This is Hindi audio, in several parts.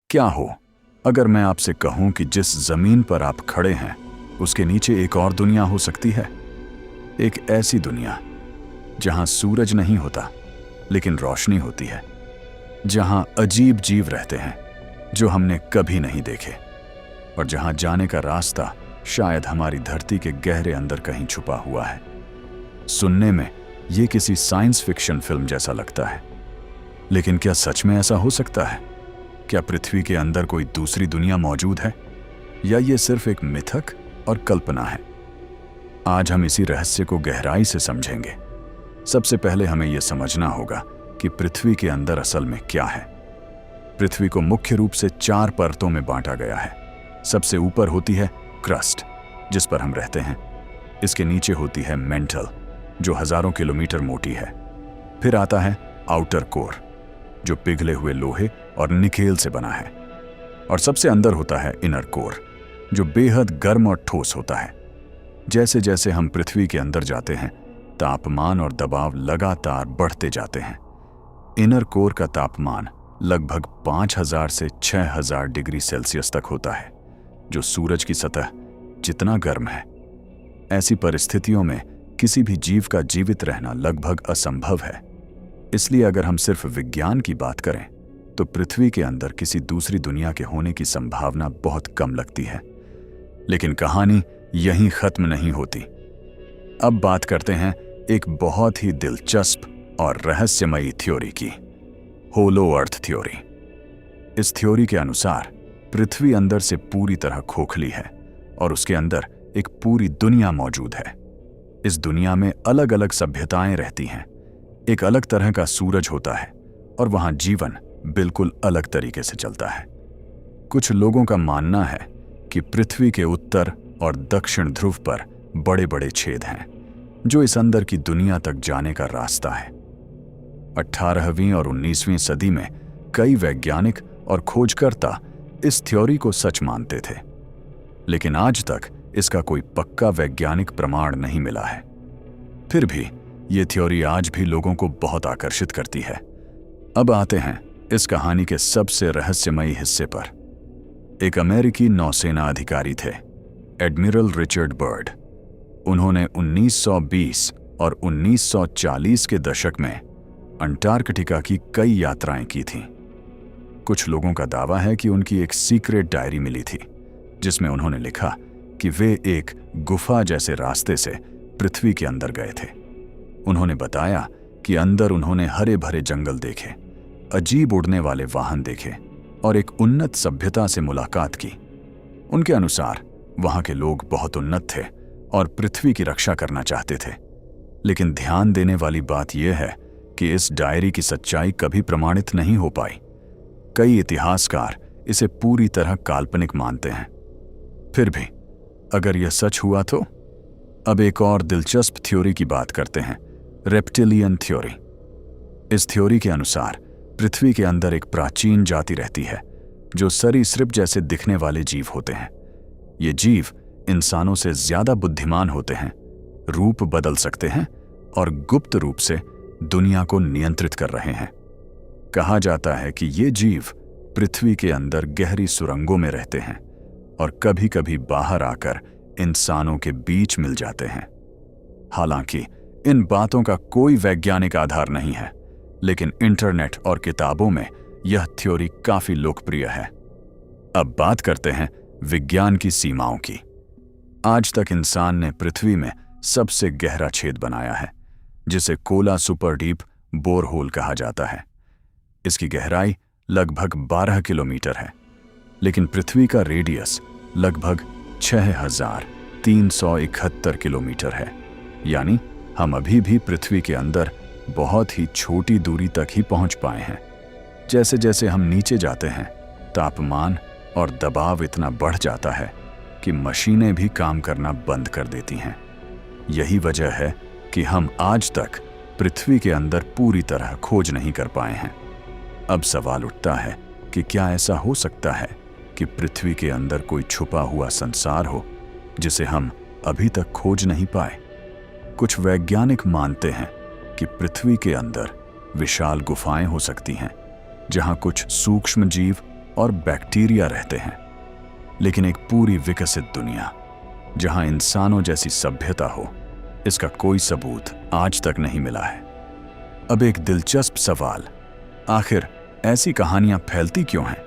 क्या हो अगर मैं आपसे कहूं कि जिस जमीन पर आप खड़े हैं उसके नीचे एक और दुनिया हो सकती है। एक ऐसी दुनिया जहां सूरज नहीं होता लेकिन रोशनी होती है, जहां अजीब जीव रहते हैं जो हमने कभी नहीं देखे, और जहां जाने का रास्ता शायद हमारी धरती के गहरे अंदर कहीं छुपा हुआ है। सुनने में ये किसी साइंस फिक्शन फिल्म जैसा लगता है, लेकिन क्या सच में ऐसा हो सकता है? क्या पृथ्वी के अंदर कोई दूसरी दुनिया मौजूद है, या ये सिर्फ एक मिथक और कल्पना है? आज हम इसी रहस्य को गहराई से समझेंगे। सबसे पहले हमें यह समझना होगा कि पृथ्वी के अंदर असल में क्या है। पृथ्वी को मुख्य रूप से 4 परतों में बांटा गया है। सबसे ऊपर होती है क्रस्ट, जिस पर हम रहते हैं। इसके नीचे होती है मेंटल, जो हजारों किलोमीटर मोटी है। फिर आता है आउटर कोर, जो पिघले हुए लोहे और निकेल से बना है। और सबसे अंदर होता है इनर कोर, जो बेहद गर्म और ठोस होता है। जैसे जैसे हम पृथ्वी के अंदर जाते हैं, तापमान और दबाव लगातार बढ़ते जाते हैं। इनर कोर का तापमान लगभग 5000 से 6000 डिग्री सेल्सियस तक होता है, जो सूरज की सतह जितना गर्म है। ऐसी परिस्थितियों में किसी भी जीव का जीवित रहना लगभग असंभव है। इसलिए अगर हम सिर्फ विज्ञान की बात करें तो पृथ्वी के अंदर किसी दूसरी दुनिया के होने की संभावना बहुत कम लगती है। लेकिन कहानी यहीं खत्म नहीं होती। अब बात करते हैं एक बहुत ही दिलचस्प और रहस्यमयी थ्योरी की, होलो अर्थ थ्योरी। इस थ्योरी के अनुसार पृथ्वी अंदर से पूरी तरह खोखली है और उसके अंदर एक पूरी दुनिया मौजूद है। इस दुनिया में अलग अलग सभ्यताएं रहती हैं। एक अलग तरह का सूरज होता है और वहां जीवन बिल्कुल अलग तरीके से चलता है। कुछ लोगों का मानना है कि पृथ्वी के उत्तर और दक्षिण ध्रुव पर बड़े बड़े छेद हैं, जो इस अंदर की दुनिया तक जाने का रास्ता है। 18वीं और 19वीं सदी में कई वैज्ञानिक और खोजकर्ता इस थ्योरी को सच मानते थे, लेकिन आज तक इसका कोई पक्का वैज्ञानिक प्रमाण नहीं मिला है। फिर भी ये थ्योरी आज भी लोगों को बहुत आकर्षित करती है। अब आते हैं इस कहानी के सबसे रहस्यमयी हिस्से पर। एक अमेरिकी नौसेना अधिकारी थे, एडमिरल रिचर्ड बर्ड। उन्होंने 1920 और 1940 के दशक में अंटार्कटिका की कई यात्राएं की थीं। कुछ लोगों का दावा है कि उनकी एक सीक्रेट डायरी मिली थी, जिसमें उन्होंने लिखा कि वे एक गुफा जैसे रास्ते से पृथ्वी के अंदर गए थे। उन्होंने बताया कि अंदर उन्होंने हरे भरे जंगल देखे, अजीब उड़ने वाले वाहन देखे और एक उन्नत सभ्यता से मुलाकात की। उनके अनुसार वहां के लोग बहुत उन्नत थे और पृथ्वी की रक्षा करना चाहते थे। लेकिन ध्यान देने वाली बात यह है कि इस डायरी की सच्चाई कभी प्रमाणित नहीं हो पाई। कई इतिहासकार इसे पूरी तरह काल्पनिक मानते हैं। फिर भी अगर यह सच हुआ तो? अब एक और दिलचस्प थ्योरी की बात करते हैं, रेप्टिलियन थ्योरी। इस थ्योरी के अनुसार पृथ्वी के अंदर एक प्राचीन जाति रहती है, जो सरीसृप जैसे दिखने वाले जीव होते हैं। ये जीव इंसानों से ज्यादा बुद्धिमान होते हैं, रूप बदल सकते हैं और गुप्त रूप से दुनिया को नियंत्रित कर रहे हैं। कहा जाता है कि ये जीव पृथ्वी के अंदर गहरी सुरंगों में रहते हैं और कभी कभी बाहर आकर इंसानों के बीच मिल जाते हैं। हालांकि इन बातों का कोई वैज्ञानिक आधार नहीं है, लेकिन इंटरनेट और किताबों में यह थ्योरी काफी लोकप्रिय है। अब बात करते हैं विज्ञान की सीमाओं की। आज तक इंसान ने पृथ्वी में सबसे गहरा छेद बनाया है, जिसे कोला सुपर डीप बोरहोल कहा जाता है। इसकी गहराई लगभग 12 किलोमीटर है, लेकिन पृथ्वी का रेडियस लगभग 6371 किलोमीटर है। यानी हम अभी भी पृथ्वी के अंदर बहुत ही छोटी दूरी तक ही पहुंच पाए हैं। जैसे जैसे हम नीचे जाते हैं, तापमान और दबाव इतना बढ़ जाता है कि मशीनें भी काम करना बंद कर देती हैं। यही वजह है कि हम आज तक पृथ्वी के अंदर पूरी तरह खोज नहीं कर पाए हैं। अब सवाल उठता है कि क्या ऐसा हो सकता है कि पृथ्वी के अंदर कोई छुपा हुआ संसार हो जिसे हम अभी तक खोज नहीं पाए? कुछ वैज्ञानिक मानते हैं कि पृथ्वी के अंदर विशाल गुफाएं हो सकती हैं, जहां कुछ सूक्ष्म जीव और बैक्टीरिया रहते हैं, लेकिन एक पूरी विकसित दुनिया जहां इंसानों जैसी सभ्यता हो, इसका कोई सबूत आज तक नहीं मिला है। अब एक दिलचस्प सवाल, आखिर ऐसी कहानियां फैलती क्यों हैं?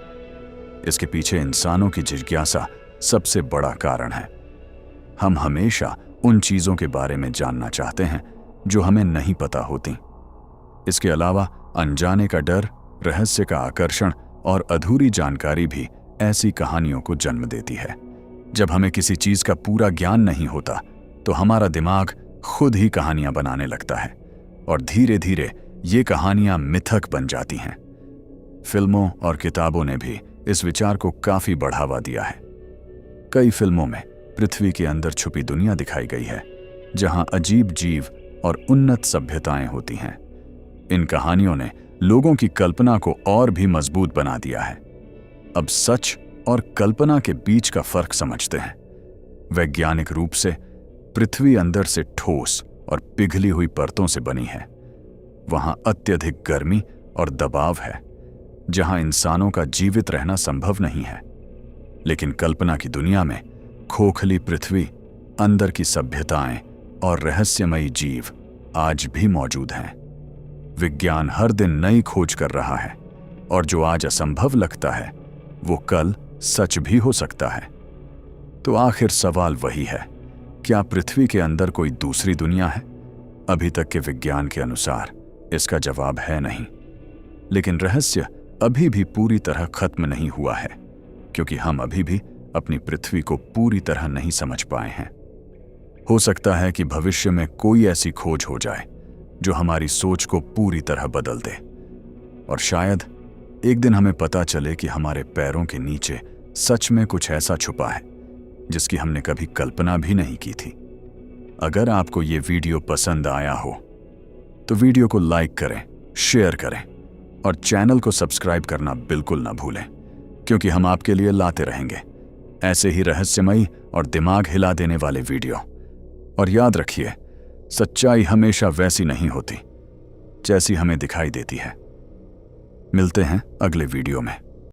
इसके पीछे इंसानों की जिज्ञासा सबसे बड़ा कारण है। हम हमेशा उन चीजों के बारे में जानना चाहते हैं जो हमें नहीं पता होती। इसके अलावा अनजाने का डर, रहस्य का आकर्षण और अधूरी जानकारी भी ऐसी कहानियों को जन्म देती है। जब हमें किसी चीज का पूरा ज्ञान नहीं होता तो हमारा दिमाग खुद ही कहानियां बनाने लगता है और धीरे धीरे ये कहानियां मिथक बन जाती हैं। फिल्मों और किताबों ने भी इस विचार को काफी बढ़ावा दिया है। कई फिल्मों में पृथ्वी के अंदर छुपी दुनिया दिखाई गई है, जहां अजीब जीव और उन्नत सभ्यताएं होती हैं। इन कहानियों ने लोगों की कल्पना को और भी मजबूत बना दिया है। अब सच और कल्पना के बीच का फर्क समझते हैं। वैज्ञानिक रूप से पृथ्वी अंदर से ठोस और पिघली हुई परतों से बनी है। वहां अत्यधिक गर्मी और दबाव है, जहां इंसानों का जीवित रहना संभव नहीं है। लेकिन कल्पना की दुनिया में खोखली पृथ्वी, अंदर की सभ्यताएं और रहस्यमयी जीव आज भी मौजूद हैं। विज्ञान हर दिन नई खोज कर रहा है और जो आज असंभव लगता है वो कल सच भी हो सकता है। तो आखिर सवाल वही है, क्या पृथ्वी के अंदर कोई दूसरी दुनिया है? अभी तक के विज्ञान के अनुसार इसका जवाब है नहीं, लेकिन रहस्य अभी भी पूरी तरह खत्म नहीं हुआ है, क्योंकि हम अभी भी अपनी पृथ्वी को पूरी तरह नहीं समझ पाए हैं। हो सकता है कि भविष्य में कोई ऐसी खोज हो जाए जो हमारी सोच को पूरी तरह बदल दे, और शायद एक दिन हमें पता चले कि हमारे पैरों के नीचे सच में कुछ ऐसा छुपा है जिसकी हमने कभी कल्पना भी नहीं की थी। अगर आपको ये वीडियो पसंद आया हो तो वीडियो को लाइक करें, शेयर करें और चैनल को सब्सक्राइब करना बिल्कुल ना भूलें, क्योंकि हम आपके लिए लाते रहेंगे ऐसे ही रहस्यमयी और दिमाग हिला देने वाले वीडियो। और याद रखिए, सच्चाई हमेशा वैसी नहीं होती जैसी हमें दिखाई देती है। मिलते हैं अगले वीडियो में।